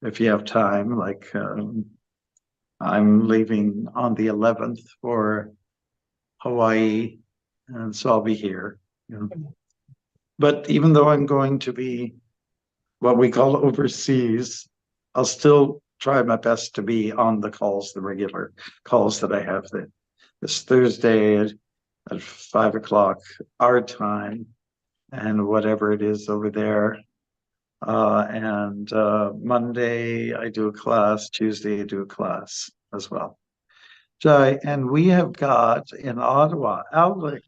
if you have time. Like I'm leaving on the 11th for Hawaii, and so I'll be here. But even though I'm going to be what we call overseas, I'll still try my best to be on the calls, the regular calls that I have this Thursday at 5 o'clock our time, and whatever it is over there. And Monday I do a class, Tuesday I do a class as well. Jai, and we have got in Ottawa, Alex.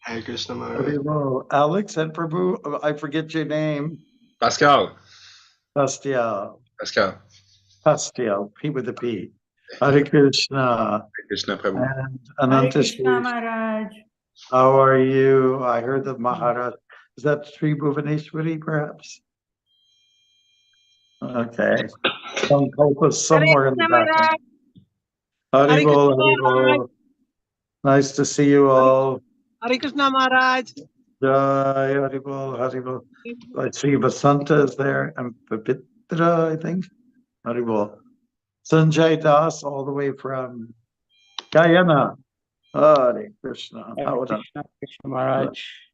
Hare Krishna Maharaj. Alex and Prabhu, I forget your name. Pascal. Pascal. Pascal. Pascal, P with a P. Hare Krishna. Hare Krishna Prabhu. And Hare Krishna Maharaj. How are you? I heard the Maharaj. Is that Sri Bhuvaneshwari, perhaps? Okay. Some focus somewhere in the background. Haribol, Haribol. Nice to see you all. Hare Krishna Maharaj. Jai, Haribol, Haribol. I see Vasanta is there and Pavitra, I think. Haribol. Sanjay Das, all the way from Guyana. Hare Krishna.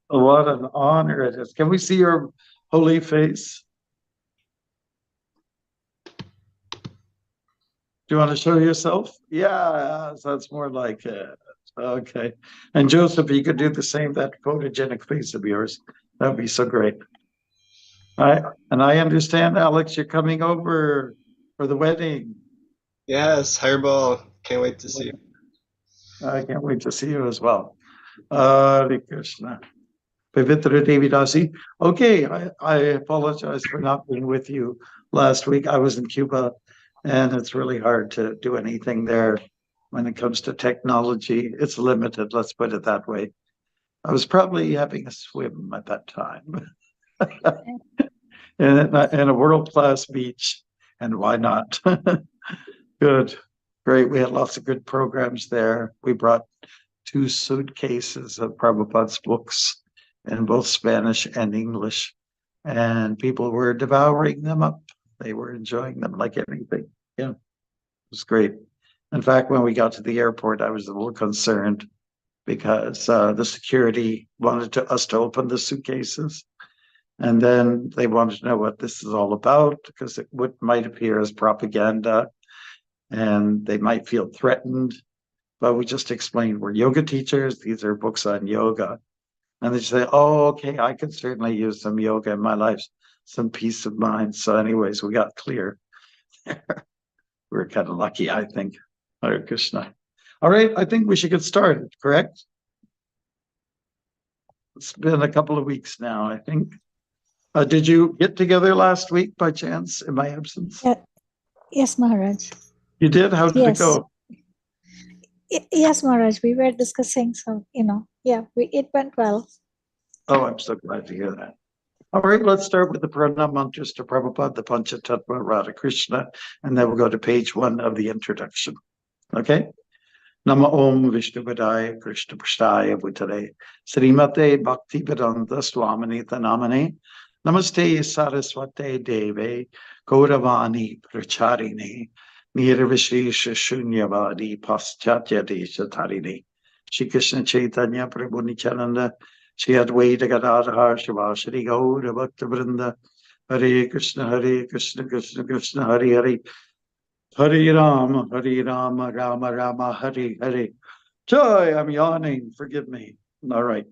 What an honor it is. Can we see your holy face? Do you want to show yourself? Yeah, that's more like it. Okay. And Joseph, you could do the same, that photogenic face of yours. That would be so great. And I understand, Alex, you're coming over for the wedding. Yes, Hairball. Can't wait to see you. I can't wait to see you as well. Hare Krishna. Pavitra Devi Dasi. Okay, I apologize for not being with you last week. I was in Cuba, and it's really hard to do anything there when it comes to technology. It's limited, let's put it that way. I was probably having a swim at that time in a world-class beach, and why not? Good, great. We had lots of good programs there. We brought 2 suitcases of Prabhupada's books in both Spanish and English, and people were devouring them up. They were enjoying them like anything. Yeah, it was great. In fact, when we got to the airport, I was a little concerned because the security wanted us to open the suitcases, and then they wanted to know what this is all about, because it might appear as propaganda, and they might feel threatened. But we just explained we're yoga teachers. These are books on yoga. And they say, oh, okay, I could certainly use some yoga in my life, some peace of mind. So anyways, we got clear. We're kind of lucky, I think. Hare Krishna. All right, I think we should get started, correct? It's been a couple of weeks now, I think. Did you get together last week by chance in my absence? Yes, Maharaj. You did? How did it go? Yes, Maharaj. We were discussing some, it went well. Oh, I'm so glad to hear that. All right, let's start with the pranam mantras to Prabhupada, the Panchatattva Radha Krishna, and then we'll go to page 1 of the introduction. Okay? Nama Om Vishnu Padaya Krishna Prasthaya Bhutale Srimate Bhakti Vedanta Swamini Tanamane Namaste Saraswate Deve Gauravani Pracharini Nirvishesha Shunyavadi Paschatya Desha Tarini Shri Krishna Chaitanya Prabhu Nityananda Shri Advaita Gadadhar Shivashri Gaura Bhakta Vrinda Hare Krishna Krishna Krishna Hare Hare Hare Rama Rama Rama Hare Hare. Joy, I'm yawning, forgive me. All right.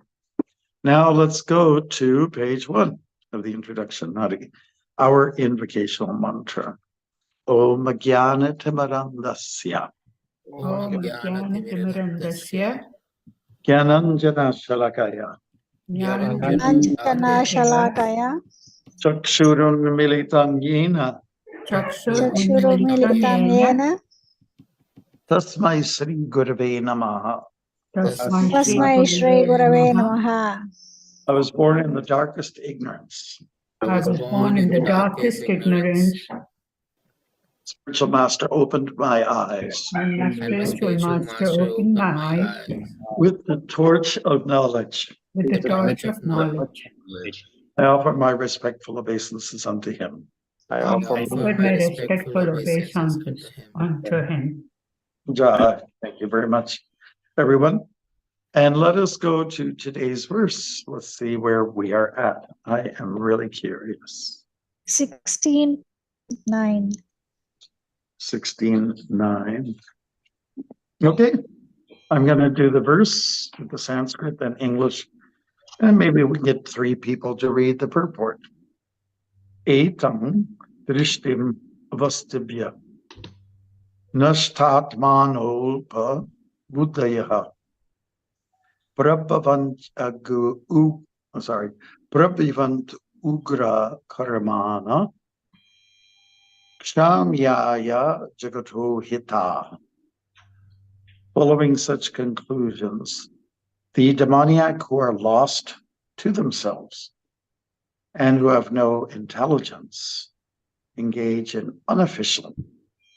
Now let's go to page 1 of the introduction, our invocational mantra. Om Jnana Timirandasya. Om Jnana Timirandasya. Jnananjana Shalakaya. Anjana Shalakaya. Chakshurun Militam Yena. Chakshurumilitam Yena. Tasmai Sri Gurave Namaha. Tasmai Shri Gurave Namaha. I was born in the darkest ignorance. I was born in the darkest ignorance. Spiritual Master opened my eyes. And my spiritual master opened my eyes with the torch of knowledge. with the torch of knowledge. I offer my respectful obeisances unto him. I I offer offer my respectful obeisances unto him. Jai. Thank you very much, everyone. And let us go to today's verse. Let's see where we are at. I am really curious. 16:9. 16:9. Okay, I'm going to do the verse with the Sanskrit and English, and maybe we get 3 people to read the purport. Etam drishtim avastibhya nashtatmanolpa buddhayaha prabhavant ugra karamana kshamyaya jagato hita. Following such conclusions, the demoniac who are lost to themselves and who have no intelligence engage in unofficial,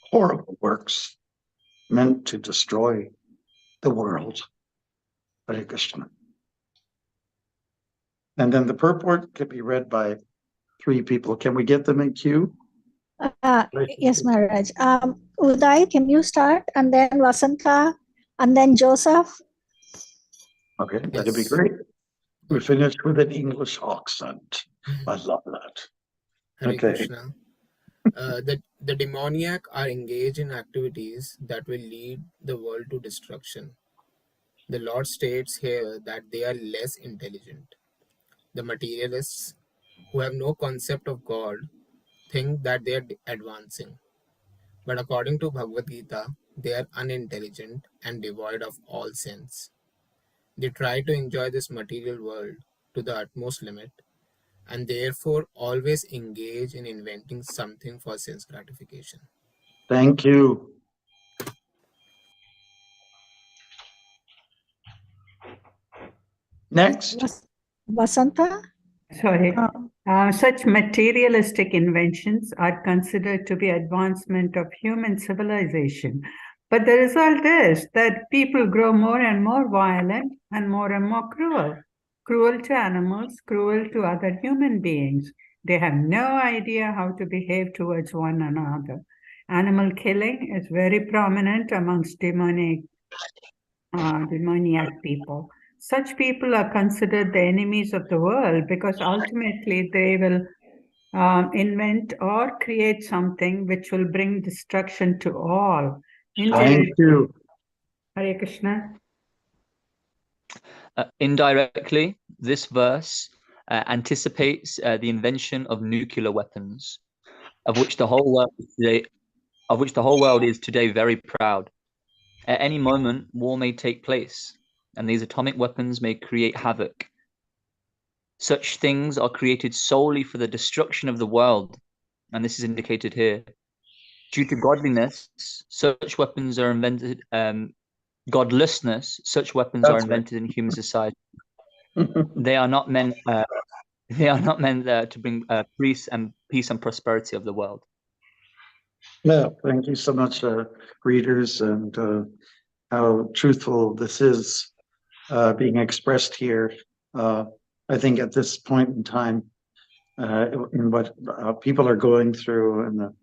horrible works meant to destroy the world. Hare Krishna. And then the purport could be read by 3 people. Can we get them in queue? Yes, Maharaj. Uday, can you start? And then Vasanta, and then Joseph. Okay, that'd be Yes. great. We finished with an English accent. I love that. Hare Okay. Krishna. The demoniac are engaged in activities that will lead the world to destruction. The Lord states here that they are less intelligent. The materialists, who have no concept of God, think that they are advancing. But according to Bhagavad Gita, they are unintelligent and devoid of all sense. They try to enjoy this material world to the utmost limit and therefore always engage in inventing something for sense gratification. Thank you. Next. Vasanta. Sorry. Such materialistic inventions are considered to be advancement of human civilization. But the result is that people grow more and more violent and more cruel. Cruel to animals, cruel to other human beings. They have no idea how to behave towards one another. Animal killing is very prominent amongst demoniac people. Such people are considered the enemies of the world because ultimately they will invent or create something which will bring destruction to all. Thank you. Hare Krishna. Indirectly, this verse anticipates the invention of nuclear weapons, of which the whole world is today very proud. At any moment, war may take place, and these atomic weapons may create havoc. Such things are created solely for the destruction of the world, and this is indicated here. Due to godliness, such weapons are invented. Godlessness, such weapons are invented in human society. They are not meant. They are not meant to bring peace and prosperity of the world. Yeah, thank you so much, readers, and how truthful this is being expressed here. I think at this point in time, in what people are going through and the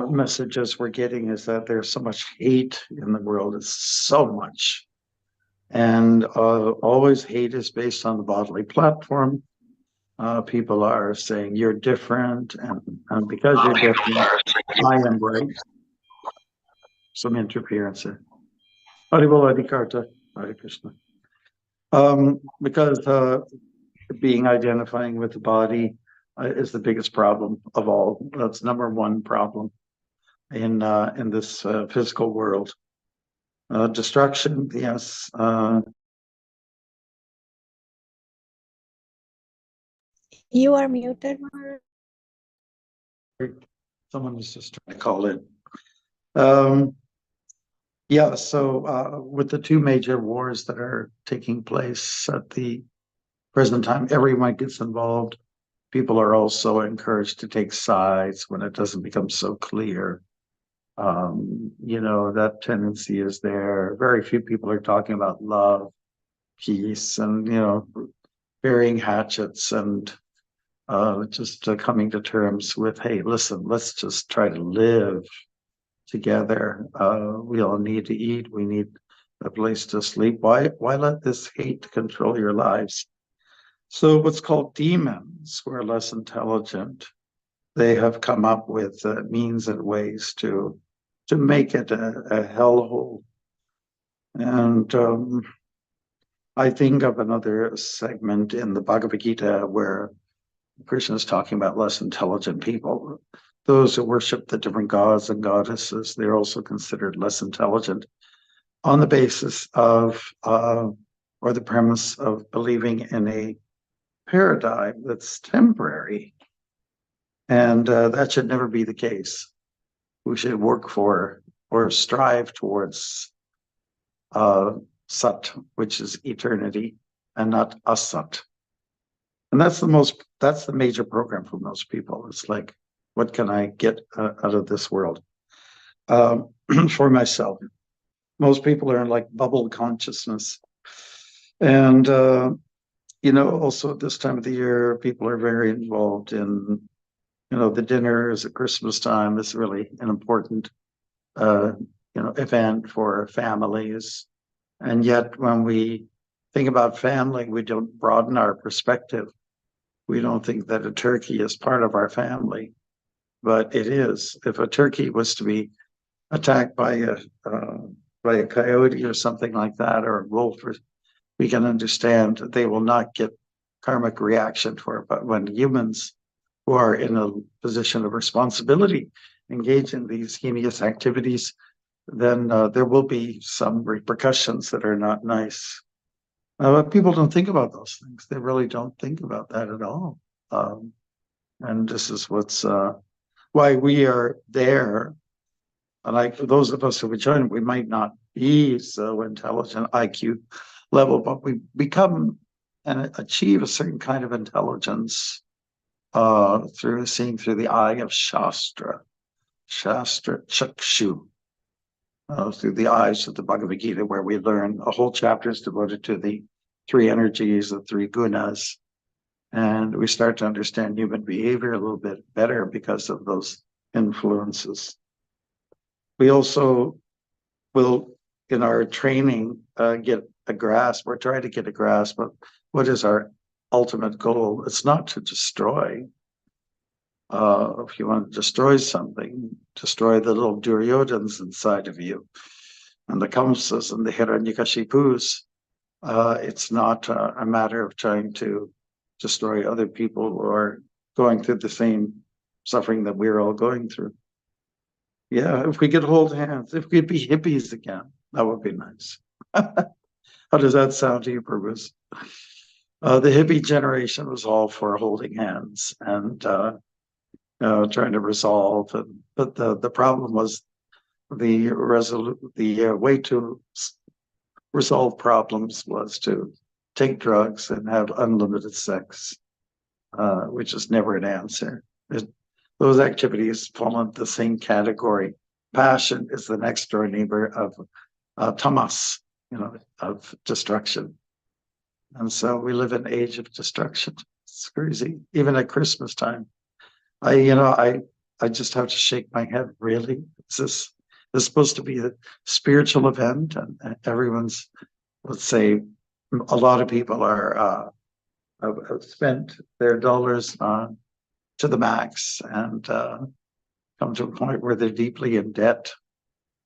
messages we're getting is that there's so much hate in the world. It's so much. And always hate is based on the bodily platform. People are saying you're different, and because you're different, I am right. Some interference there. Haribol Adikarta, Hare Krishna. Because being identifying with the body is the biggest problem of all. That's number 1 problem in this physical world. Destruction, yes. You are muted, Maharaj. Someone is just trying to call in. Yeah, so with the 2 major wars that are taking place at the present time, everyone gets involved. People are also encouraged to take sides when it doesn't become so clear. That tendency is there. Very few people are talking about love, peace, and burying hatchets and just coming to terms with, hey, listen, let's just try to live together. We all need to eat. We need a place to sleep. Why let this hate control your lives? So what's called demons, who are less intelligent, they have come up with means and ways to make it a hellhole. And I think of another segment in the Bhagavad Gita where Krishna is talking about less intelligent people. Those who worship the different gods and goddesses, they're also considered less intelligent on the basis of, or the premise of believing in a paradigm that's temporary. And that should never be the case. We should work for or strive towards Sat, which is eternity, and not Asat. And that's the major program for most people. It's like, what can I get out of this world? For myself, most people are in like bubble consciousness. And, also at this time of the year, people are very involved in, the dinners at Christmas time is really an important, event for families. And yet when we think about family, we don't broaden our perspective. We don't think that a turkey is part of our family, but it is. If a turkey was to be attacked by a coyote or something like that, or a wolf, we can understand they will not get karmic reaction for it. But when humans who are in a position of responsibility engage in these heinous activities, then there will be some repercussions that are not nice. But people don't think about those things. They really don't think about that at all. And this is why we are there. And like for those of us who would join, we might not be so intelligent IQ level, but we become and achieve a certain kind of intelligence through seeing through the eye of Shastra Chakshu. Through the eyes of the Bhagavad Gita, where we learn a whole chapter is devoted to the three energies, the three gunas, and we start to understand human behavior a little bit better because of those influences. We also will, in our training, get a grasp, or try to get a grasp of what is our ultimate goal. It's not to destroy. If you want to destroy something, destroy the little Duryodhans inside of you, and the Kamsas and the Hiranyakashipus. It's not a matter of trying to destroy other people who are going through the same suffering that we're all going through. Yeah, if we could hold hands, if we could be hippies again, that would be nice. How does that sound to you, Prabhus? The hippie generation was all for holding hands and trying to resolve. But the problem was the way to resolve problems was to take drugs and have unlimited sex, which is never an answer. Those activities fall into the same category. Passion is the next door neighbor of tamas, of destruction. And so we live in an age of destruction. It's crazy. Even at Christmas time, I just have to shake my head. Really, is this supposed to be a spiritual event? And everyone's, let's say, a lot of people are have spent their dollars to the max and come to a point where they're deeply in debt,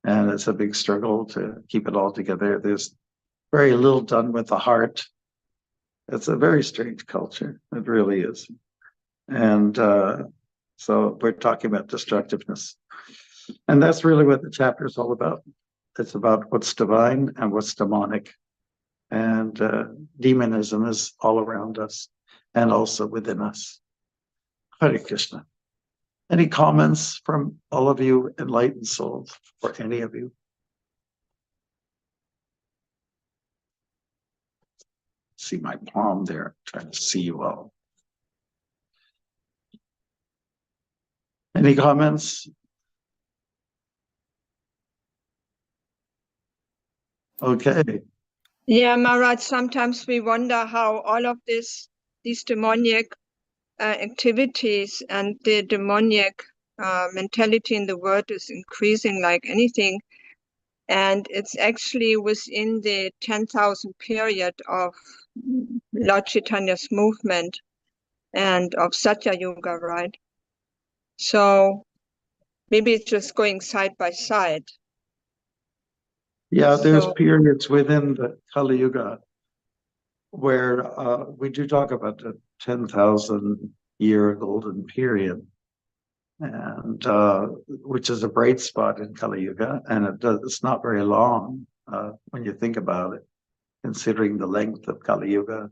and it's a big struggle to keep it all together. There's very little done with the heart. It's a very strange culture. It really is. And so we're talking about destructiveness. And that's really what the chapter is all about. It's about what's divine and what's demonic. And demonism is all around us and also within us. Hare Krishna. Any comments from all of you enlightened souls, or any of you? See my palm there, trying to see you all. Any comments? Okay. Yeah, Maharaj, sometimes we wonder how all of these demoniac activities and the demoniac mentality in the world is increasing like anything. And it's actually within the 10,000 period of Lord Chaitanya's movement and of Satya Yuga, right? So maybe it's just going side by side. Yeah, there's So- periods within the Kali Yuga where we do talk about the 10,000 year golden period, and which is a bright spot in Kali Yuga, and it's not very long when you think about it, considering the length of Kali Yuga,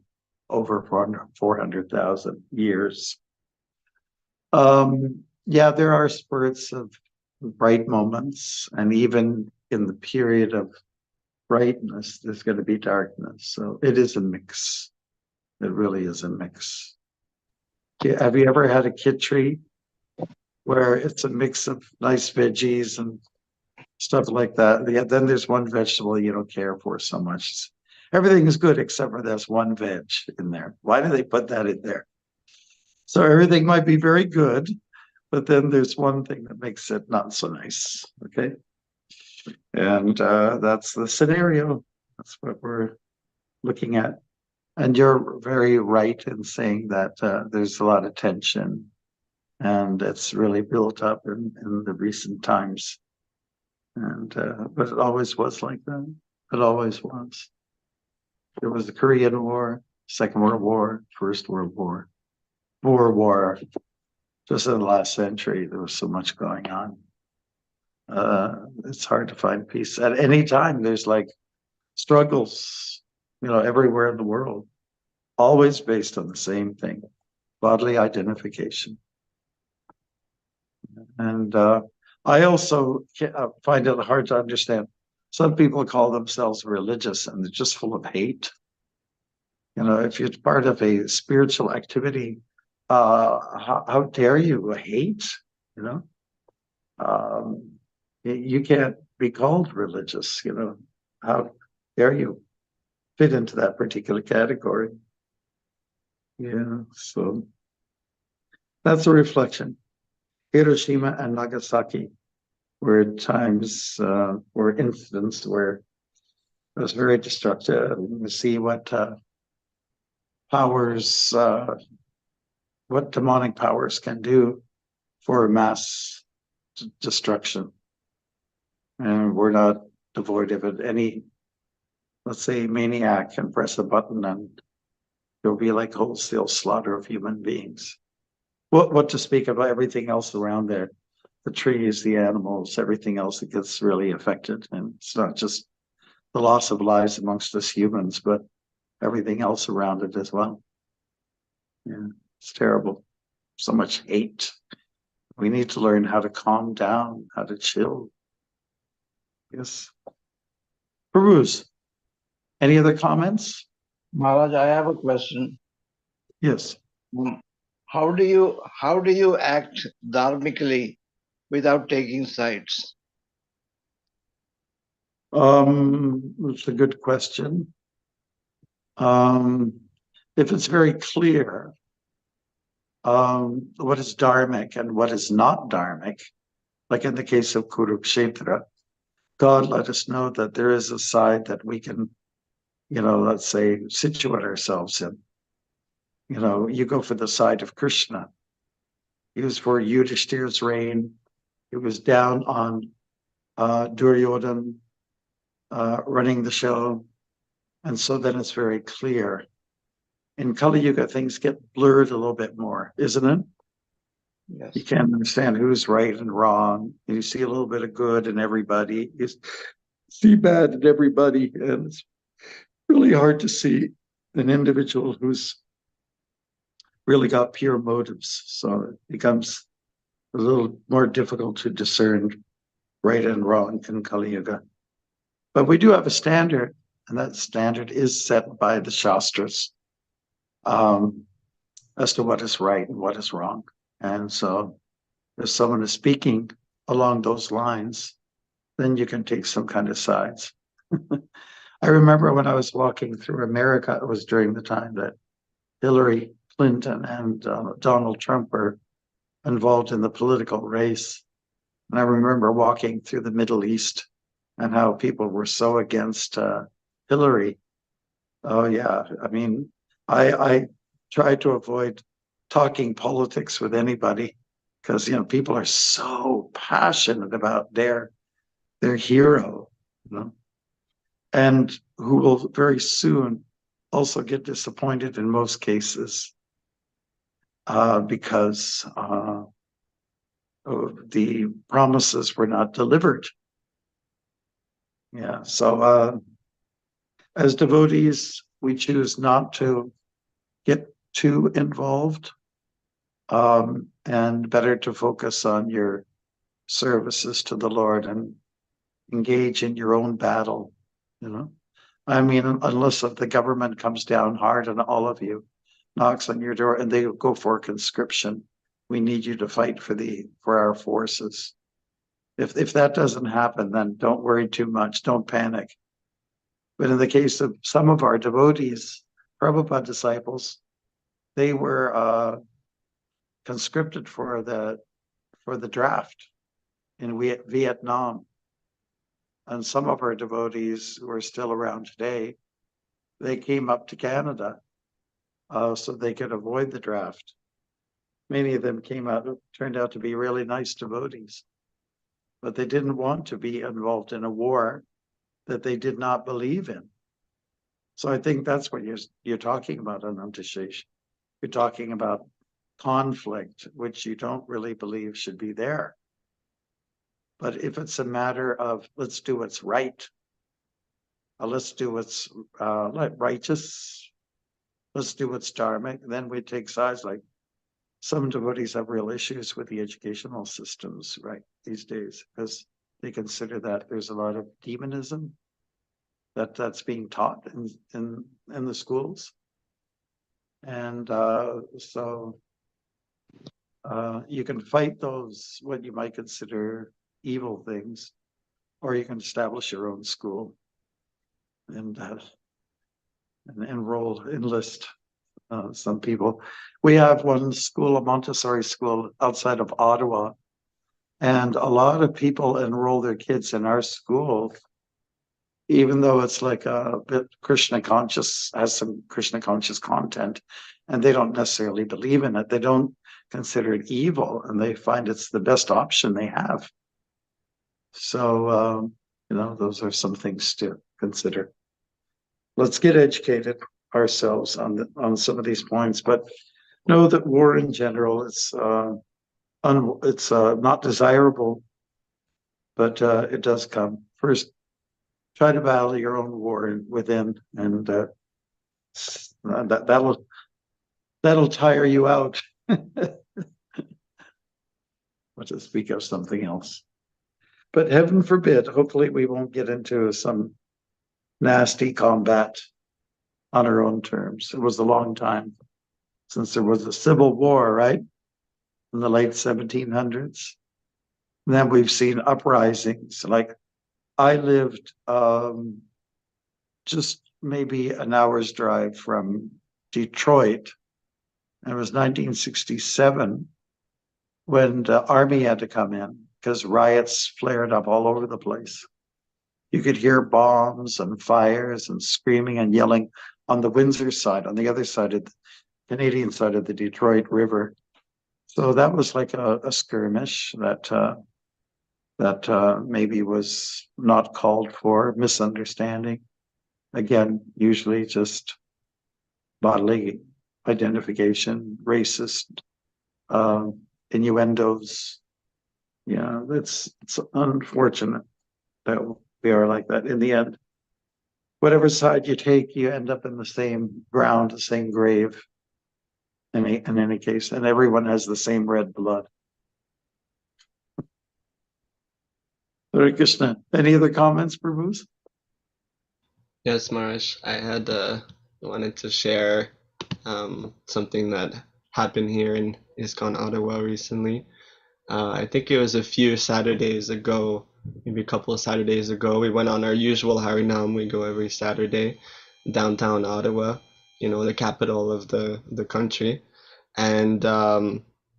over 400,000 years. Yeah, there are spurts of bright moments, and even in the period of brightness, there's going to be darkness. So it is a mix. It really is a mix. Have you ever had a kitchery where it's a mix of nice veggies and stuff like that? Yeah, then there's one vegetable you don't care for so much. Everything is good except for there's one veg in there. Why do they put that in there? So everything might be very good, but then there's one thing that makes it not so nice. Okay. And that's the scenario. That's what we're looking at. And you're very right in saying that there's a lot of tension, and it's really built up in the recent times. And but it always was like that. It always was. There was the Korean War, Second World War, First World War, Boer War. Just in the last century, there was so much going on. It's hard to find peace at any time. There's like struggles, everywhere in the world, always based on the same thing: bodily identification. And I also find it hard to understand. Some people call themselves religious, and they're just full of hate. If you're part of a spiritual activity, how dare you hate? You can't be called religious. How dare you fit into that particular category? Yeah, so that's a reflection. Hiroshima and Nagasaki were times, were incidents where it was very destructive. You see what powers, what demonic powers can do for mass destruction. And we're not devoid of it. Any, let's say, maniac can press a button and there'll be like wholesale slaughter of human beings. What to speak of everything else around there? The trees, the animals, everything else that gets really affected. And it's not just the loss of lives amongst us humans, but everything else around it as well. Yeah, it's terrible. So much hate. We need to learn how to calm down, how to chill. Yes. Peruse. Any other comments? Maharaj, I have a question. Yes. How do you act dharmically without taking sides? It's a good question. If it's very clear what is dharmic and what is not dharmic, like in the case of Kurukshetra, God let us know that there is a side that we can, let's say, situate ourselves in. You go for the side of Krishna. He was for Yudhishthira's reign. He was down on Duryodhana running the show. And so then it's very clear. In Kali Yuga, things get blurred a little bit more, isn't it? Yes. You can't understand who's right and wrong. You see a little bit of good in everybody. You see bad in everybody. And it's really hard to see an individual who's really got pure motives. So it becomes a little more difficult to discern right and wrong in Kali Yuga. But we do have a standard, and that standard is set by the Shastras as to what is right and what is wrong. And so if someone is speaking along those lines, then you can take some kind of sides. I remember when I was walking through America, it was during the time that Hillary Clinton and Donald Trump were involved in the political race. And I remember walking through the Middle East and how people were so against Hillary. Oh yeah, I mean, I try to avoid talking politics with anybody because people are so passionate about their hero, and who will very soon also get disappointed in most cases because the promises were not delivered. Yeah, so as devotees, we choose not to get too involved, and better to focus on your services to the Lord and engage in your own battle. I mean, unless the government comes down hard on all of you, knocks on your door, and they go for conscription, we need you to fight for our forces. If that doesn't happen, then don't worry too much. Don't panic. But in the case of some of our devotees, Prabhupada disciples, they were conscripted for the draft in Vietnam. And some of our devotees who are still around today, they came up to Canada so they could avoid the draft. Many of them turned out to be really nice devotees, but they didn't want to be involved in a war that they did not believe in. So I think that's what you're talking about, Anantashesha. You're talking about conflict, which you don't really believe should be there. But if it's a matter of let's do what's right, let's do what's righteous, let's do what's dharmic, then we take sides. Like some devotees have real issues with the educational systems right these days because they consider that there's a lot of demonism that's being taught in the schools. And so you can fight those, what you might consider evil things, or you can establish your own school and enlist some people. We have one school, a Montessori school outside of Ottawa, and a lot of people enroll their kids in our school, even though it's like a bit Krishna conscious, has some Krishna conscious content, and they don't necessarily believe in it. They don't consider it evil, and they find it's the best option they have. So, those are some things to consider. Let's get educated ourselves on some of these points, but know that war in general it's not desirable, but it does come. First, try to battle your own war within, and that'll tire you out. Let's just speak of something else. But heaven forbid, hopefully we won't get into some nasty combat on our own terms. It was a long time since there was a civil war, right? In the late 1700s. And then we've seen uprisings. Like I lived just maybe an hour's drive from Detroit. And it was 1967 when the army had to come in because riots flared up all over the place. You could hear bombs and fires and screaming and yelling on the Windsor side, on the other side of the Canadian side of the Detroit River. So that was like a skirmish that maybe was not called for, misunderstanding. Again, usually just bodily identification, racist innuendos. Yeah, it's unfortunate that we are like that. In the end, whatever side you take, you end up in the same ground, the same grave. In any case, and everyone has the same red blood. Hare Krishna. Any other comments, Prabhus? Yes, Maharaj. I had wanted to share something that happened here in ISKCON Ottawa recently. I think it was a few Saturdays ago, maybe a couple of Saturdays ago. We went on our usual Harinam. We go every Saturday downtown Ottawa, the capital of the country. And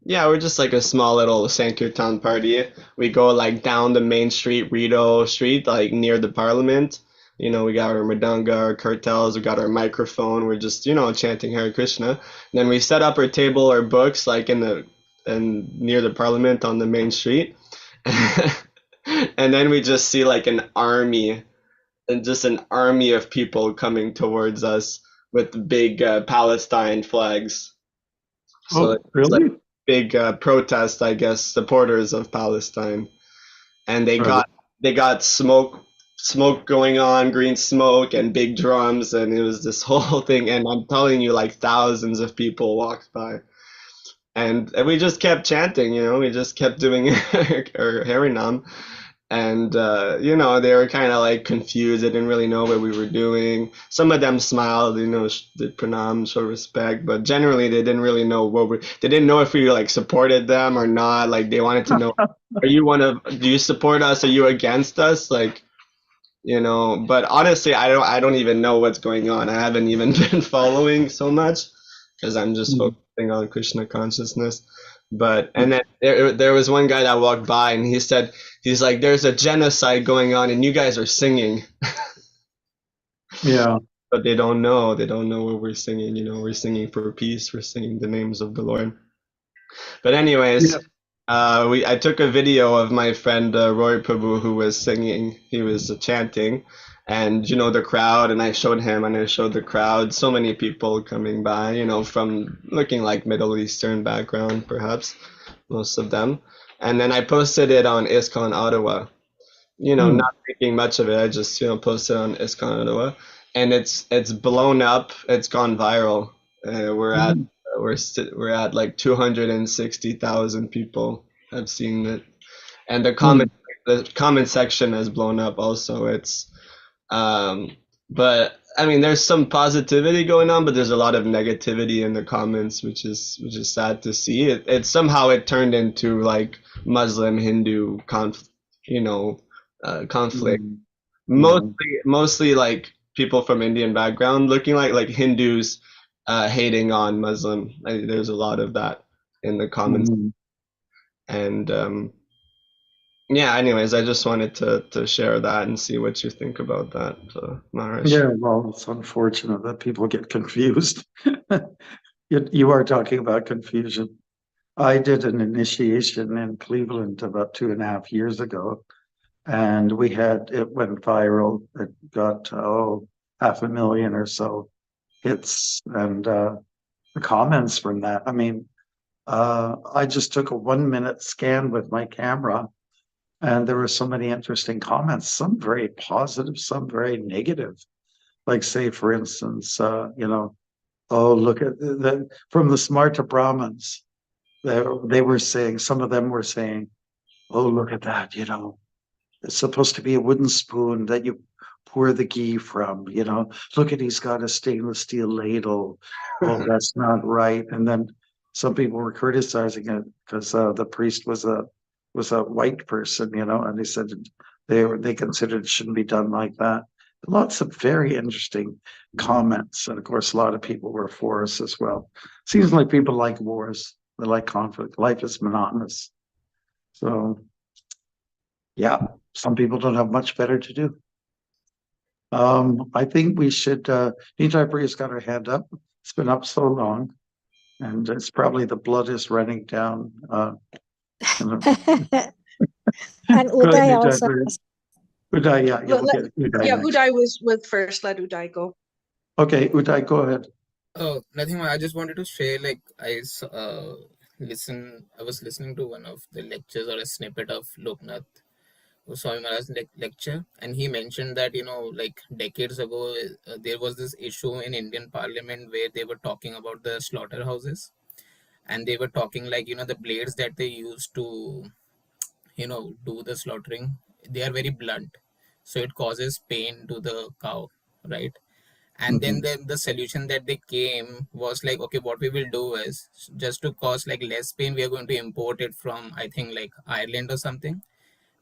yeah, we're just like a small little Sankirtan party. We go like down the main street, Rideau Street, like near the Parliament. We got our Mridanga, our cartels, we got our microphone. We're just, chanting Hare Krishna. And then we set up our table, our books, like and near the Parliament on the main street. And then we just see like an army, and just an army of people coming towards us with big Palestine flags. So Oh, it's really? like big protest, I guess, supporters of Palestine, and they Right. got smoke going on, green smoke and big drums, and it was this whole thing. And I'm telling you, like thousands of people walked by, and we just kept chanting. We just kept doing our Harinam. And they were kind of like confused. They didn't really know what we were doing. Some of them smiled, did pranam, show respect, but generally they didn't really know they didn't know if we like supported them or not. Like they wanted to know, do you support us? Are you against us? Like, but honestly, I don't even know what's going on. I haven't even been following so much because I'm just focusing on Krishna consciousness. And then there was one guy that walked by and he's like, there's a genocide going on and you guys are singing. Yeah. But they don't know what we're singing. We're singing for peace. We're singing the names of the Lord. But anyways, I took a video of my friend Roy Prabhu, who was singing. He was chanting, and the crowd. And I showed him, and I showed the crowd. So many people coming by, from looking like Middle Eastern background, perhaps most of them. And then I posted it on ISKCON Ottawa. Not thinking much of it. I just posted on ISKCON Ottawa, and it's blown up. It's gone viral. We're at like 260,000 people have seen it, and the comment section has blown up also. It's but I mean, there's some positivity going on, but there's a lot of negativity in the comments, which is sad to see. It somehow it turned into like Muslim Hindu conflict. Mostly like people from Indian background looking like Hindus hating on Muslim. There's a lot of that in the comments. And yeah, anyways, I just wanted to share that and see what you think about that, Maharaj. Yeah, well, it's unfortunate that people get confused. You are talking about confusion. I did an initiation in Cleveland about 2.5 years ago, and it went viral. It got 500,000 or so hits, and the comments from that. I mean, I just took a 1-minute scan with my camera, and there were so many interesting comments, some very positive, some very negative. Like, say, for instance, look at from the Smarta Brahmins, they were saying, some of them were saying, oh, look at that, it's supposed to be a wooden spoon that you pour the ghee from, look at, he's got a stainless steel ladle. Oh, that's not right. And then some people were criticizing it because the priest was a white person, and they said they considered it shouldn't be done like that. Lots of very interesting comments, and of course, a lot of people were for us as well. Seems like people like wars, they like conflict. Life is monotonous, so yeah, some people don't have much better to do. I think we should. Nitai Priya's got her hand up. It's been up so long, and it's probably the blood is running down. And Go ahead, Uday Nitai also. Priya. Uday, yeah, Well, we'll get Uday Yeah, next. Uday was first. Let Uday go. Okay, Uday, go ahead. Oh, nothing. I just wanted to share, like, I was listening to one of the lectures or a snippet of Loknath Swami Maharaj's lecture, and he mentioned that, like decades ago, there was this issue in Indian Parliament where they were talking about the slaughterhouses, and they were talking like, the blades that they used to, do the slaughtering, they are very blunt, so it causes pain to the cow, right? And then the solution that they came was like, okay, what we will do is, just to cause like less pain, we are going to import it from, I think, like Ireland or something,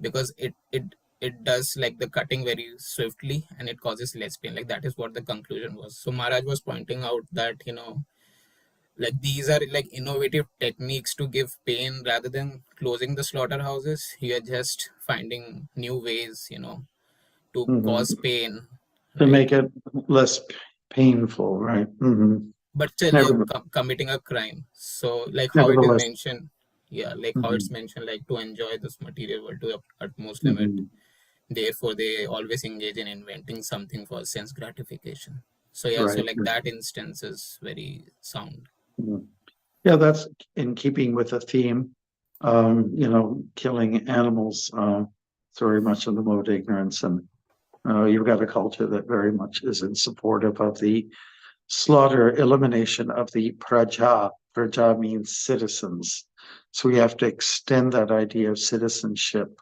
because it does like the cutting very swiftly and it causes less pain. Like that is what the conclusion was. So Maharaj was pointing out that, like these are like innovative techniques to give pain. Rather than closing the slaughterhouses, you are just finding new ways, to cause pain, To right? make it less painful, right? But still you're committing a crime. So like how it is Nevertheless. mentioned, like how it's mentioned, like to enjoy this material world to the utmost limit. Therefore they always engage in inventing something for sense gratification. So yeah, so Right. like that instance is very sound. Yeah, that's in keeping with the theme. Killing animals, it's very much in the mode of ignorance, and you've got a culture that very much is in supportive of the slaughter, elimination of the praja. Praja means citizens. So we have to extend that idea of citizenship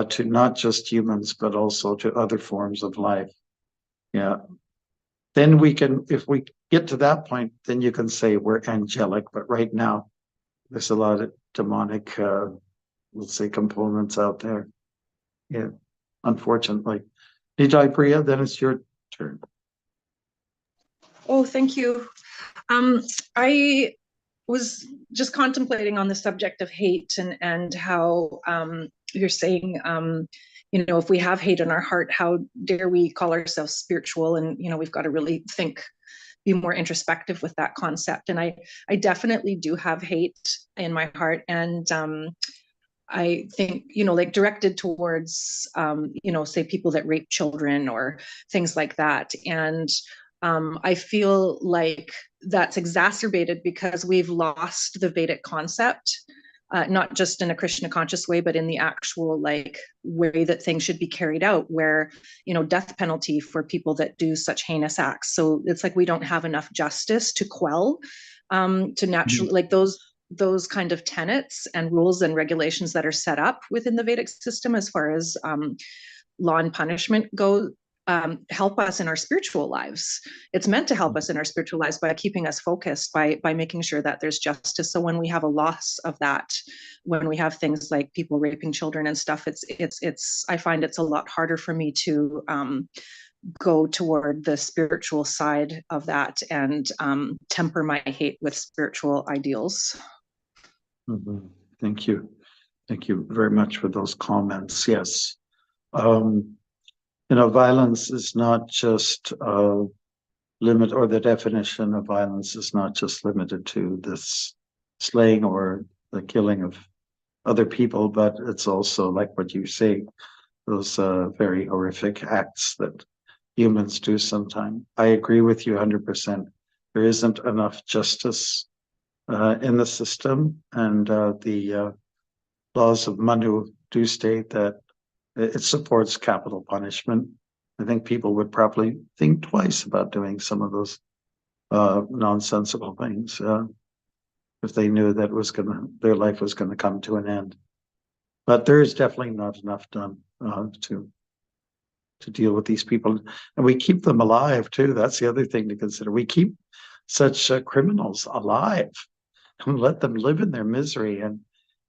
to not just humans, but also to other forms of life. Yeah. Then we can, if we get to that point, then you can say we're angelic. But right now, there's a lot of demonic, let's say, components out there. Yeah, unfortunately. Nijai Priya, then it's your turn. Oh, thank you. I was just contemplating on the subject of hate and how you're saying, if we have hate in our heart, how dare we call ourselves spiritual? And, we've got to really be more introspective with that concept. And I definitely do have hate in my heart. And I think, like directed towards, say people that rape children or things like that. And I feel like that's exacerbated because we've lost the Vedic concept, not just in a Krishna conscious way, but in the actual way that things should be carried out, where, death penalty for people that do such heinous acts. So it's like we don't have enough justice to quell, to naturally, like those kind of tenets and rules and regulations that are set up within the Vedic system as far as law and punishment go, help us in our spiritual lives. It's meant to help us in our spiritual lives by keeping us focused, by making sure that there's justice. So when we have a loss of that, when we have things like people raping children and stuff, it's I find it's a lot harder for me to go toward the spiritual side of that and temper my hate with spiritual ideals. Thank you. Thank you very much for those comments. Yes. Violence is not just limit, or the definition of violence is not just limited to this slaying or the killing of other people, but it's also like what you say, those very horrific acts that humans do sometimes. I agree with you 100%. There isn't enough justice in the system, and the laws of Manu do state that it supports capital punishment. I think people would probably think twice about doing some of those nonsensical things if they knew that their life was going to come to an end. But there is definitely not enough done to deal with these people, and we keep them alive too. That's the other thing to consider. We keep such criminals alive and let them live in their misery, and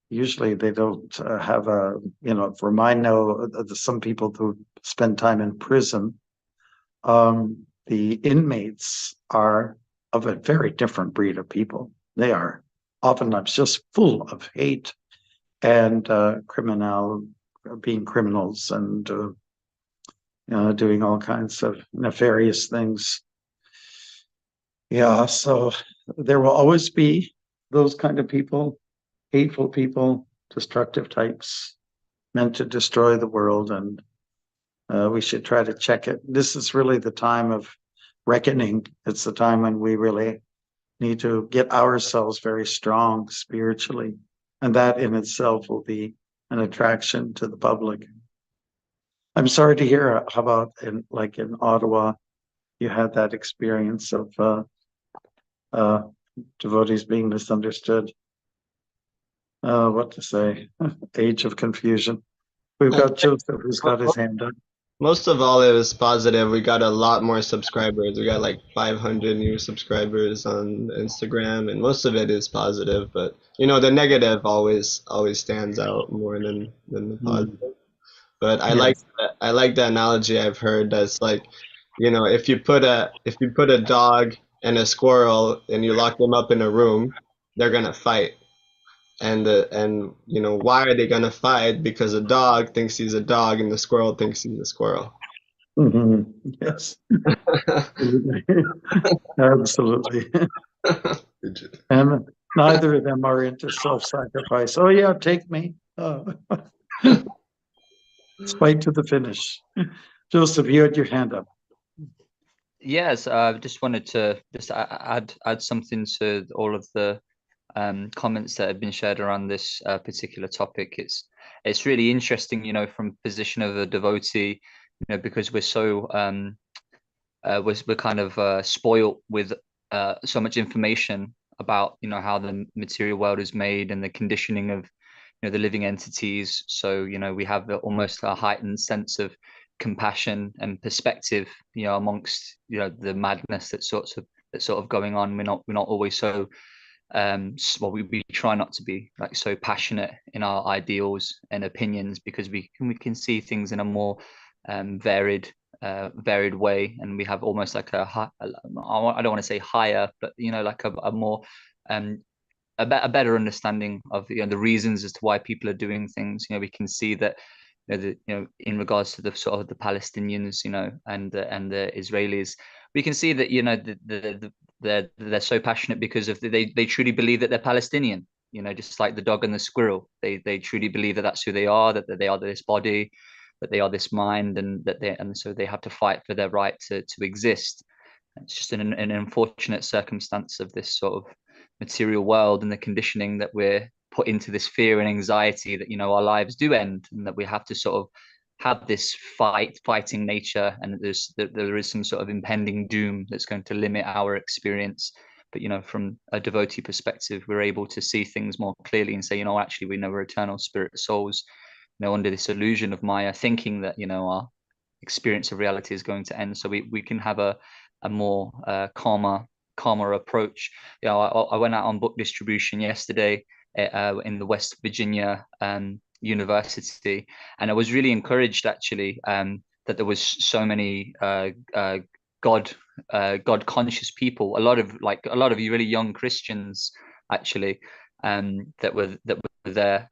usually they don't have from I know some people who spend time in prison, the inmates are of a very different breed of people. They are oftentimes just full of hate and being criminals and doing all kinds of nefarious things. Yeah, so there will always be those kind of people, hateful people, destructive types, meant to destroy the world, and we should try to check it. This is really the time of reckoning. It's the time when we really need to get ourselves very strong spiritually, and that in itself will be an attraction to the public. I'm sorry to hear how about in Ottawa, you had that experience of devotees being misunderstood. What to say? Age of confusion. We've got Joseph who's got his hand up. Most of all, it was positive. We got a lot more subscribers. We got like 500 new subscribers on Instagram, and most of it is positive. But you know, the negative always stands out more than the positive. But Yes. I like the analogy I've heard that's like, you know, if you put a dog and a squirrel and you lock them up in a room, they're gonna fight. And you know, why are they gonna fight? Because the dog thinks he's a dog and the squirrel thinks he's a squirrel. Mhm. Yes. Absolutely. And neither of them are into self-sacrifice. Oh yeah, take me. Oh. Fight to the finish. Joseph, you had your hand up. Yes, I just wanted to just add something to all of the comments that have been shared around this particular topic. It's really interesting, you know, from position of a devotee, you know, because we're so we're kind of spoiled with so much information about, you know, how the material world is made and the conditioning of, you know, the living entities. So, you know, we have almost a heightened sense of compassion and perspective, you know, amongst, you know, the madness that's sort of going on. We're not always so well, we try not to be like so passionate in our ideals and opinions, because we can see things in a more varied way, and we have almost like I don't want to say higher, but you know, like a more a better understanding of, you know, the reasons as to why people are doing things. You know, we can see that, you know, in regards to the sort of the Palestinians, you know, and the Israelis, we can see that, you know, they're so passionate because of they truly believe that they're Palestinian. You know, just like the dog and the squirrel, they truly believe that that's who they are, that they are this body, that they are this mind, and so they have to fight for their right to exist. It's just an unfortunate circumstance of this sort of material world and the conditioning that we're put into, this fear and anxiety that, you know, our lives do end and that we have to sort of have this fighting nature, and that there is some sort of impending doom that's going to limit our experience. But, you know, from a devotee perspective, we're able to see things more clearly and say, you know, actually, we know we're eternal spirit souls, you know, under this illusion of Maya, thinking that, you know, our experience of reality is going to end. So we can have a more calmer approach. You know, I went out on book distribution yesterday in the West Virginia University, and I was really encouraged actually that there was so many God conscious people, a lot of you really young Christians actually, that were there,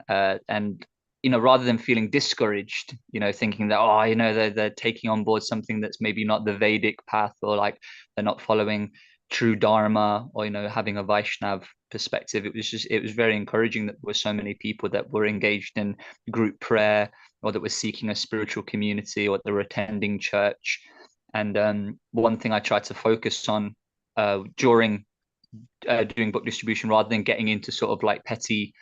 and you know, rather than feeling discouraged, you know, thinking that, oh, you know, they're taking on board something that's maybe not the Vedic path, or like they're not following true Dharma, or, you know, having a Vaishnav perspective. It was very encouraging that there were so many people that were engaged in group prayer, or that were seeking a spiritual community, or that were attending church. And one thing I tried to focus on during doing book distribution, rather than getting into sort of like petty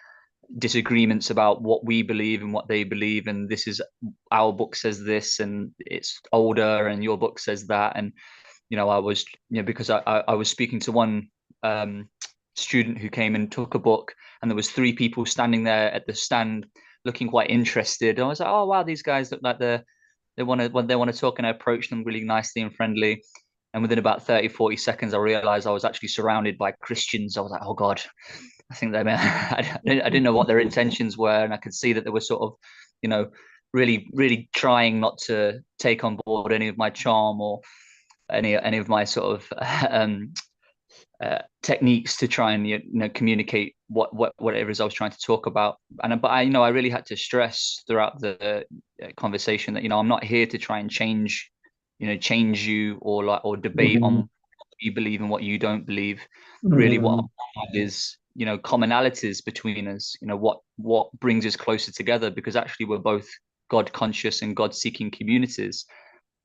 disagreements about what we believe and what they believe, and this is, our book says this and it's older and your book says that, and you know, I was, you know, because I was speaking to one student who came and took a book, and there was 3 people standing there at the stand looking quite interested, and I was like, oh wow, these guys look like they want to talk, and I approached them really nicely and friendly. And within about 30-40 seconds, I realized I was actually surrounded by Christians. I was like, oh God, I think they I didn't know what their intentions were. And I could see that they were sort of, you know, really trying not to take on board any of my charm or any of my sort of techniques to try and, you know, communicate whatever it is I was trying to talk about. But I, you know, I really had to stress throughout the conversation that, you know, I'm not here to try and change you, or debate on what you believe and what you don't believe. Really, what I want is, you know, commonalities between us. You know, what brings us closer together, because actually we're both God conscious and God seeking communities.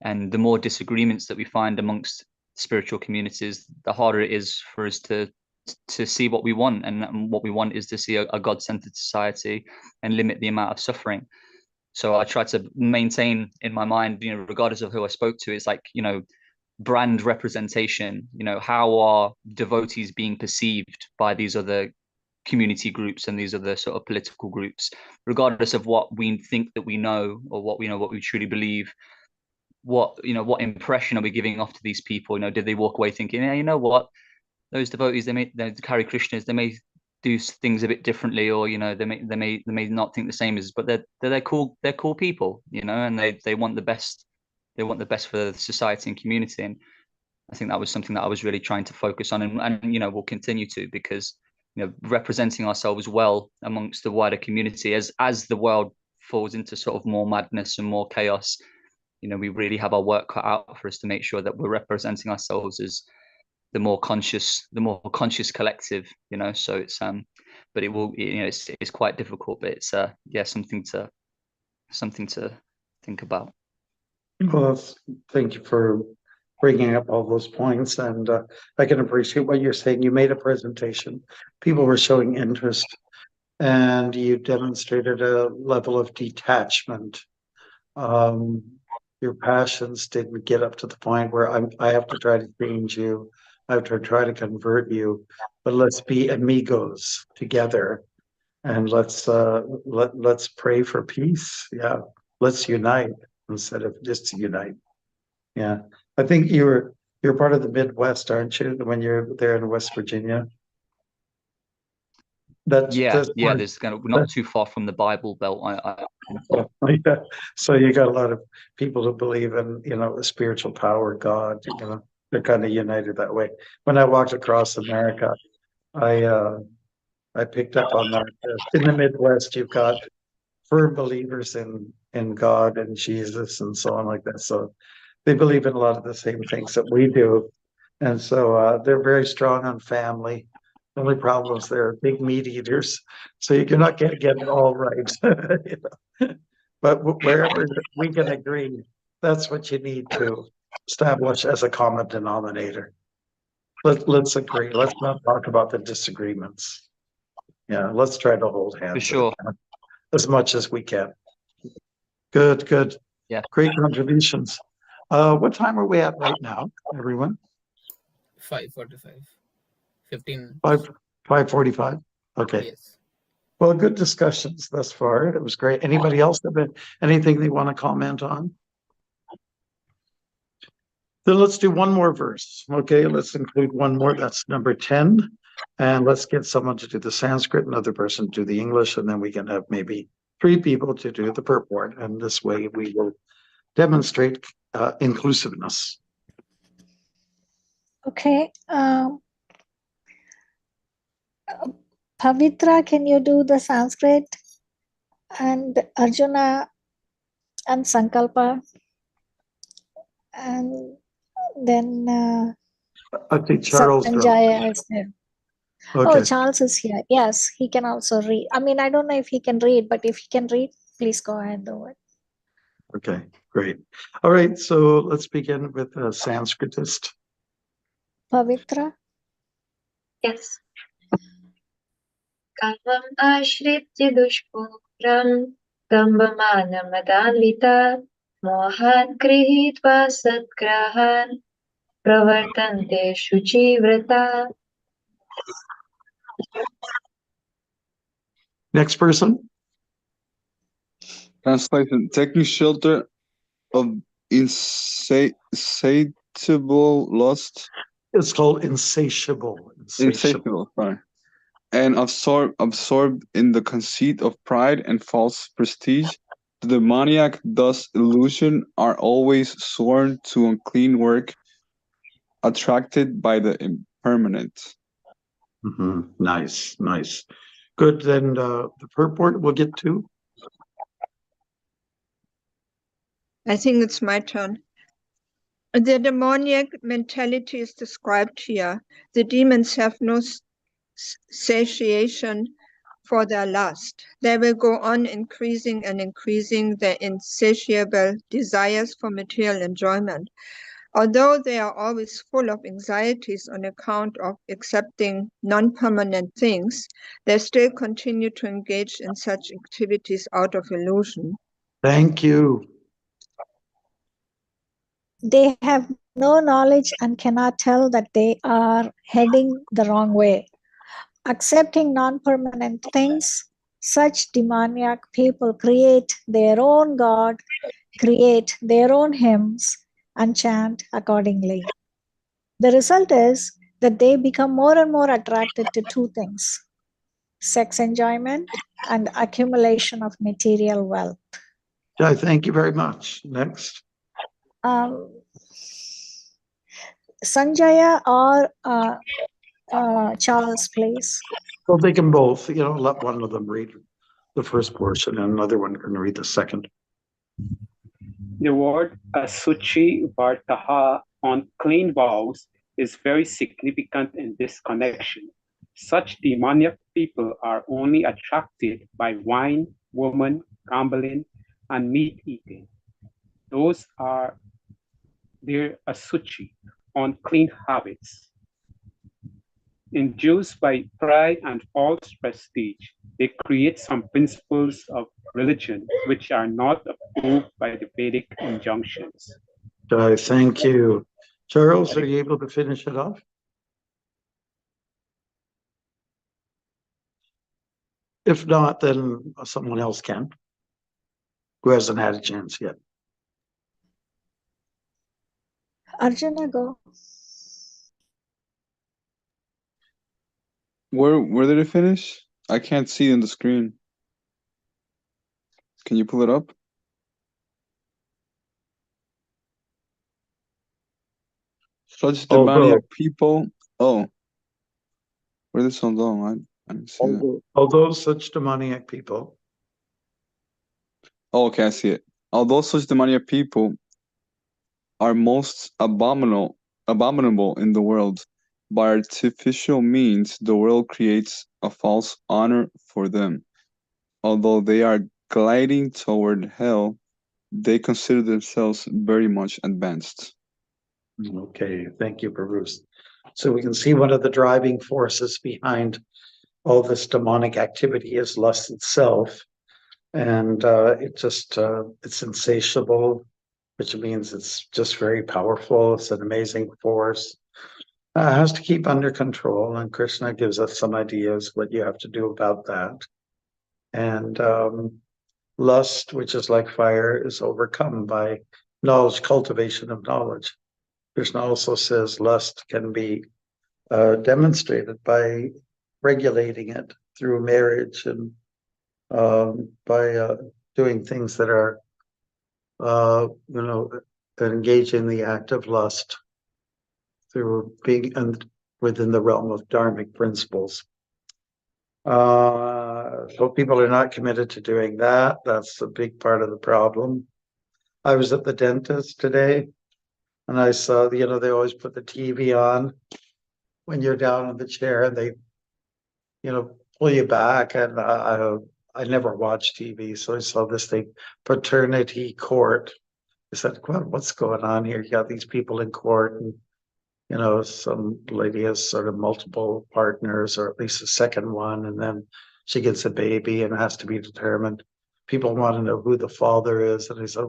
And the more disagreements that we find amongst spiritual communities, the harder it is for us to see what we want. And what we want is to see a God-centered society and limit the amount of suffering. So I try to maintain in my mind, you know, regardless of who I spoke to, it's like, you know, brand representation. You know, how are devotees being perceived by these other community groups and these other sort of political groups, regardless of what we think that we know, or what we truly believe. what impression are we giving off to these people? Did they walk away thinking, yeah, you know what, those devotees, they carry Krishnas, they may do things a bit differently, or they may not think the same as, but they're cool people, and they want the best, for the society and community. And I think that was something that I was really trying to focus on, and will continue to, because representing ourselves well amongst the wider community as the world falls into sort of more madness and more chaos, we really have our work cut out for us to make sure that we're representing ourselves as the more conscious collective, so it's but it will, it's quite difficult, but it's something to think about. Well, thank you for bringing up all those points, and I can appreciate what you're saying. You made a presentation, people were showing interest, and you demonstrated a level of detachment. Your passions didn't get up to the point where I have to try to change you, I have to try to convert you, but let's be amigos together, and let's pray for peace. Yeah, let's unite instead of disunite. Yeah, I think you're part of the Midwest, aren't you? When you're there in West Virginia. That's there's not too far from the Bible Belt. Yeah. So you got a lot of people who believe in the spiritual power, God. They're kind of united that way. When I walked across America, I picked up on that. In the Midwest, you've got firm believers in God and Jesus and so on like that. So they believe in a lot of the same things that we do, and so they're very strong on family. The only problem is they're big meat eaters, so you're not going to get it all right. But wherever we can agree, that's what you need to establish as a common denominator. Let's agree. Let's not talk about the disagreements. Yeah, let's try to hold hands. For sure. As much as we can. Good. Yeah. Great contributions. What time are we at right now, everyone? 5:45. 15. 5:45. Okay. Yes. Well, good discussions thus far. It was great. Anybody else have anything they want to comment on? Then let's do one more verse. Okay, let's include one more. That's number 10. And let's get someone to do the Sanskrit, another person to do the English, and then we can have maybe 3 people to do the purport. And this way we will demonstrate inclusiveness. Okay. Pavitra, can you do the Sanskrit? And Arjuna and Sankalpa. And then I think Charles Sanjaya is there. Okay. Oh, Charles is here. Yes, he can also read. I mean, I don't know if he can read, but if he can read, please go ahead do it. Okay, great. All right, so let's begin with a Sanskritist. Pavitra? Yes. Kamam ashritya dushputram dambamanamadalvita mohat grihitva satgrahan pravartante shuchivrata. Next person. Translation: taking shelter of insatiable lust. It's called insatiable. Sorry. And absorbed in the conceit of pride and false prestige. The demoniac, thus illusion, are always sworn to unclean work, attracted by the impermanent. Nice. Good. Then the purport we'll get to. I think it's my turn. The demoniac mentality is described here. The demons have no satiation for their lust. They will go on increasing and increasing their insatiable desires for material enjoyment. Although they are always full of anxieties on account of accepting non-permanent things, they still continue to engage in such activities out of illusion. Thank you. They have no knowledge and cannot tell that they are heading the wrong way. Accepting non-permanent things, such demoniac people create their own God, create their own hymns and chant accordingly. The result is that they become more and more attracted to two things: sex enjoyment and accumulation of material wealth. Jai, thank you very much. Next. Sanjaya or Charles, please. Well, they can both, let one of them read the first portion and another one can read the second. The word asuchi vartaha on clean vows is very significant in this connection. Such demoniac people are only attracted by wine, woman, gambling, and meat eating. Those are their asuchi, unclean habits. Induced by pride and false prestige, they create some principles of religion which are not approved by the Vedic injunctions. Thank you. Charles, are you able to finish it off? If not, then someone else can, who hasn't had a chance yet. Arjuna, go. Where did it finish? I can't see it on the screen. Can you pull it up? Such demoniac people. Oh, where this one's on? I didn't see that. Although such demoniac people. Oh, okay, I see it. Although such demoniac people are most abominable in the world, by artificial means the world creates a false honor for them. Although they are gliding toward hell, they consider themselves very much advanced. Okay, thank you, Bruce. So we can see one of the driving forces behind all this demonic activity is lust itself. And it's insatiable, which means it's just very powerful. It's an amazing force. It has to keep under control, and Krishna gives us some ideas what you have to do about that. And lust, which is like fire, is overcome by knowledge, cultivation of knowledge. Krishna also says lust can be demonstrated by regulating it through marriage and by doing things that are, that engage in the act of lust through being within the realm of dharmic principles. So people are not committed to doing that. That's a big part of the problem. I was at the dentist today and I saw, they always put the TV on when you're down in the chair and they, pull you back. And I never watched TV, so I saw this thing, paternity court. I said, what's going on here? You got these people in court and, some lady has sort of multiple partners or at least a second one, and then she gets a baby and it has to be determined. People want to know who the father is. And I said,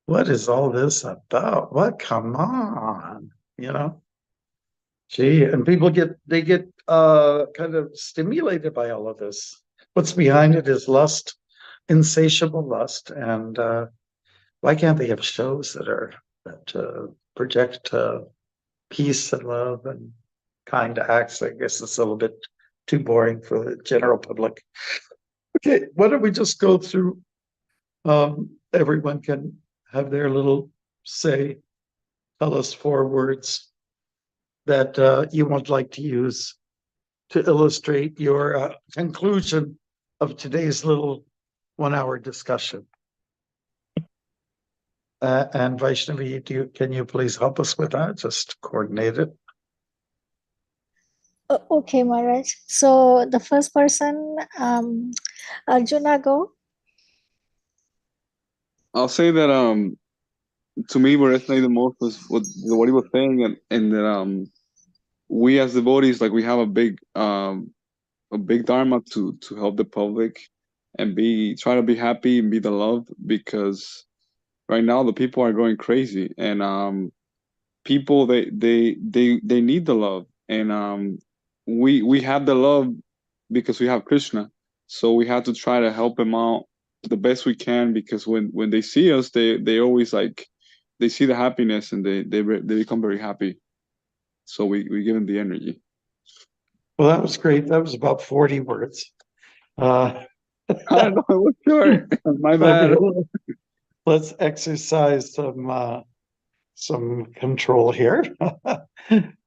what is all this about? What? Come on, Gee, and people get kind of stimulated by all of this. What's behind it is lust, insatiable lust, and why can't they have shows that project peace and love and kind acts? I guess it's a little bit too boring for the general public. Okay, why don't we just go through? Everyone can have their little say. Tell us 4 words that you would like to use to illustrate your conclusion of today's little 1-hour discussion. And Vaishnavi, can you please help us with that? Just coordinate it. Okay, Maharaj. So the first person, Arjuna, go. I'll say that to me what resonated the most was what he was saying, and that we as devotees, like, we have a big dharma to help the public and try to be happy and be the love, because right now the people are going crazy, and people they need the love, and we have the love because we have Krishna, so we have to try to help him out the best we can, because when they see us, they always like, they see the happiness and they become very happy. So we give them the energy. Well, that was great. That was about 40 words. I don't know, it was short. My bad. Okay, let's exercise some control here.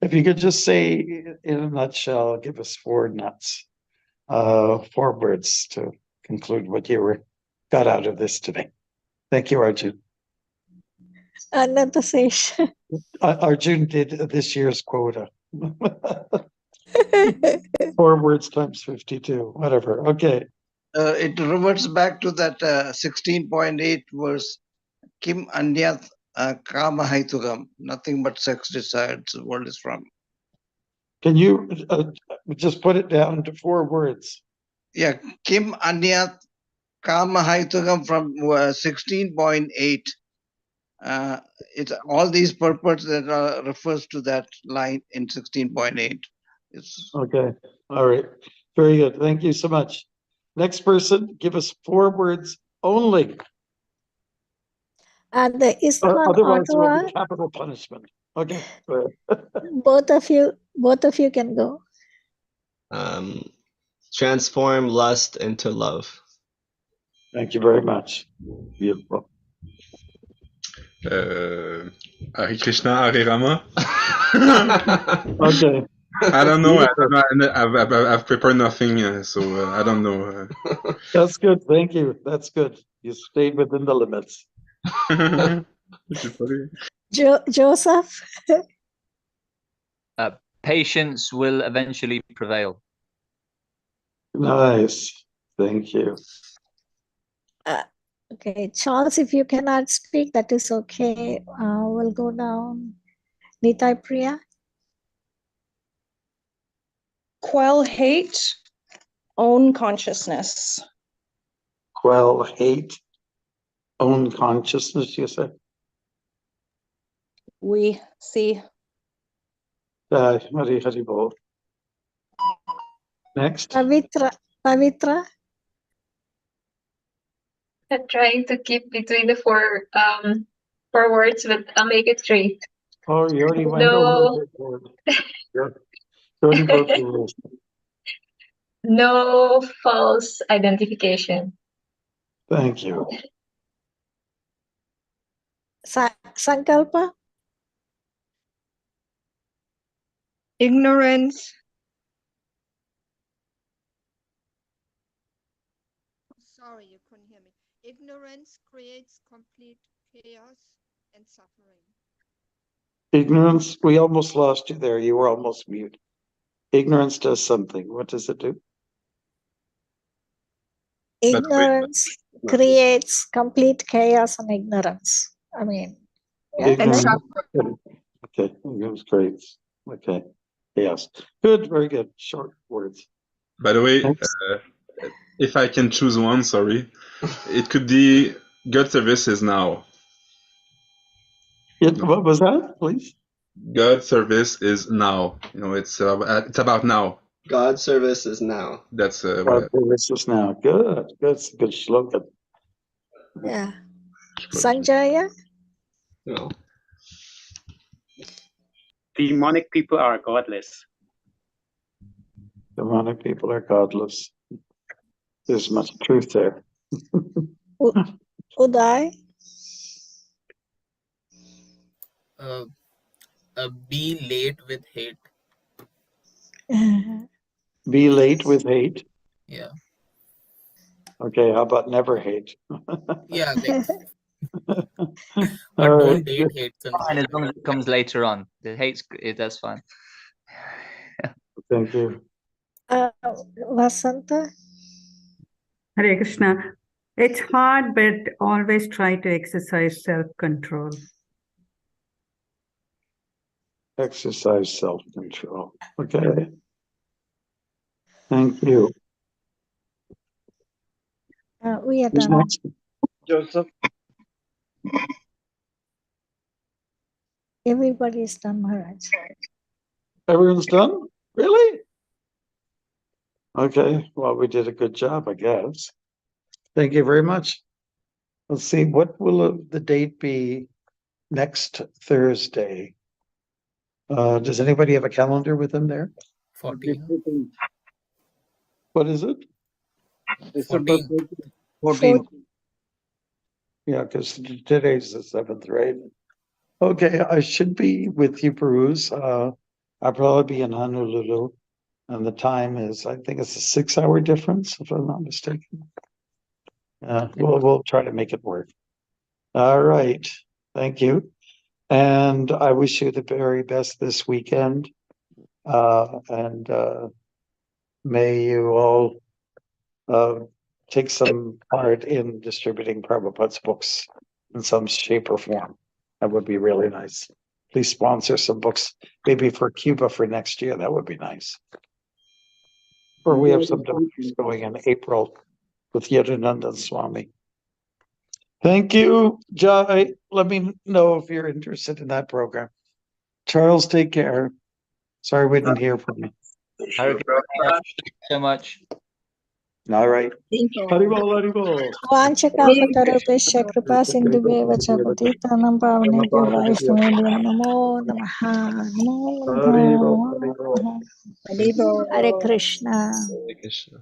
If you could just say in a nutshell, give us 4 nuts, 4 words to conclude what you got out of this today. Thank you, Arjun. Another session. Arjun did this year's quota. 4 words times 52, whatever. Okay. It reverts back to that 16.8 verse, Kim Anyat Kama Haitugam, nothing but sex decides the world is from. Can you just put it down to 4 words? Yeah, Kim Anyat Kama Haitugam from 16.8. It's all these purports that refers to that line in 16.8. It's Okay. All right. Very good. Thank you so much. Next person, give us 4 words only. And the ISKCON Otherwise, there will Ottawa, be capital punishment. Okay. Go ahead. both of you can go. Transform lust into love. Thank you very much. Beautiful. Hare Krishna, Hare Rama. Okay. I don't know. I've prepared nothing, so I don't know. That's good. Thank you. That's good. You stayed within the limits. Joseph? Patience will eventually prevail. Nice. Thank you. Okay, Charles, if you cannot speak, that is okay. We'll go down. Nitai Priya? Quell hate, own consciousness. Quell hate, own consciousness, you said? We see. Hari Hari Bol. Next. Pavitra? I'm trying to keep between the 4 words, but I'll make it 3. Oh, you already went No. over the board. You already broke the rules. No false identification. Thank you. Sankalpa? Ignorance. Sorry, you couldn't hear me. Ignorance creates complete chaos and suffering. Ignorance, we almost lost you there. You were almost mute. Ignorance does something. What does it do? Ignorance creates complete chaos and ignorance. I mean, yeah, Ignorance. right? Okay, ignorance creates. Okay, yes. Good, very good. Short words. By the way, if I can choose one, sorry, it could be God service is now. What was that, please? God service is now. It's about now. God service is now. That's God service is now. Good. That's a good slogan. Yeah. Sanjaya? No. Demonic people are godless. Demonic people are godless. There's much truth there. Uday? Be late with hate. Be late with hate. Yeah. Okay, how about never hate? Yeah. But All right. don't date hate. Fine, as long as it comes later on. The hate's that's fine. Thank you. Vasanta? Hare Krishna. It's hard, but always try to exercise self-control. Exercise self-control. Okay. Thank you. We are Who's done. next? Joseph. Everybody's done, Maharaj. Everyone's done? Really? Okay. Well, we did a good job, I guess. Thank you very much. Let's see, what will the date be next Thursday? Does anybody have a calendar with them there? 14. What is it? 14. 14. Yeah, because today's the 7th, right? Okay, I should be with you, Bruce. I'll probably be in Honolulu, and the time is, I think it's a 6-hour difference, if I'm not mistaken. We'll try to make it work. All right, thank you. And I wish you the very best this weekend. And may you all take some part in distributing Prabhupada's books in some shape or form. That would be really nice. Please sponsor some books, maybe for Cuba for next year. That would be nice. Or we have some debates going in April with Yadunandan Swami. Thank you, Jai. Let me know if you're interested in that program. Charles, take care. Sorry we didn't hear from you. Hare Krishna. Thank you so much. All right. Haribol, Haribol. वाञ्छकापतरुभ्यश्च कृपा सिन्धुभ्येव च पतितानां पावनेभ्यो वैष्णवेभ्यो नमो नमः नमो नमः Haribol, नमो Haribol. नमः हरे Krishna Hare Krishna.